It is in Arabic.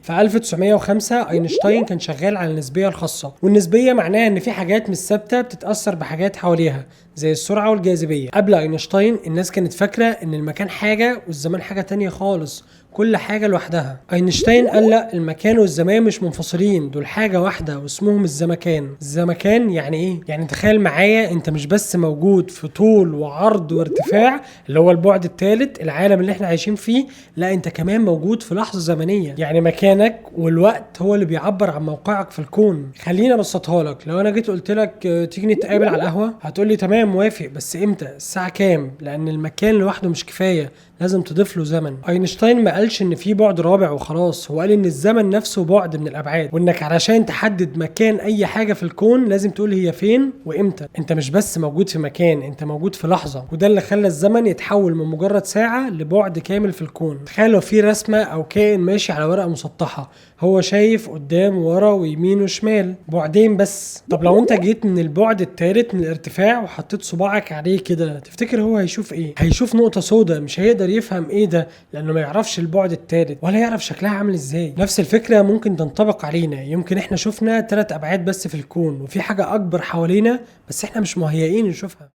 في 1905 اينشتاين كان شغال على النسبية الخاصة، والنسبية معناها ان في حاجات مش ثابتة بتتأثر بحاجات حواليها زي السرعة والجاذبية. قبل اينشتاين الناس كانت فاكرة ان المكان حاجة والزمان حاجة تانية خالص، كل حاجة لوحدها. اينشتاين قال لا، المكان والزمان مش منفصلين، دول حاجة واحدة واسمهم الزمكان. الزمكان يعني ايه؟ يعني تخيل معايا انت مش بس موجود في طول وعرض وارتفاع اللي هو البعد الثالث، العالم اللي احنا عايشين فيه، لا انت كمان موجود في لحظة زمنية. يعني مكانك والوقت هو اللي بيعبر عن موقعك في الكون. خليني ابسطها لك، لو انا جيت قلت لك تيجي نتقابل على القهوة، هتقول لي تمام موافق، بس امتى؟ الساعة كام؟ لان المكان لوحده مش كفاية، لازم تضيف له زمن. اينشتاين ما قالش ان في بعد رابع وخلاص، هو قال ان الزمن نفسه بعد من الابعاد، وانك علشان تحدد مكان اي حاجه في الكون لازم تقول هي فين وامتى. انت مش بس موجود في مكان، انت موجود في لحظه، وده اللي خلى الزمن يتحول من مجرد ساعه لبعد كامل في الكون. تخيل لو في رسمه او كائن ماشي على ورقه مسطحه، هو شايف قدام وورا ويمين وشمال، بعدين بس. طب لو انت جيت من البعد الثالث من الارتفاع وحطيت صباعك عليه كده، تفتكر هو هيشوف ايه؟ هيشوف نقطه سوداء، مش هيقدر يفهم ايه ده، لانه ما يعرفش البعد الثالث ولا يعرف شكلها عامل ازاي. نفس الفكره ممكن تنطبق علينا، يمكن احنا شفنا 3 ابعاد بس في الكون، وفي حاجه اكبر حوالينا بس احنا مش مهيئين نشوفها.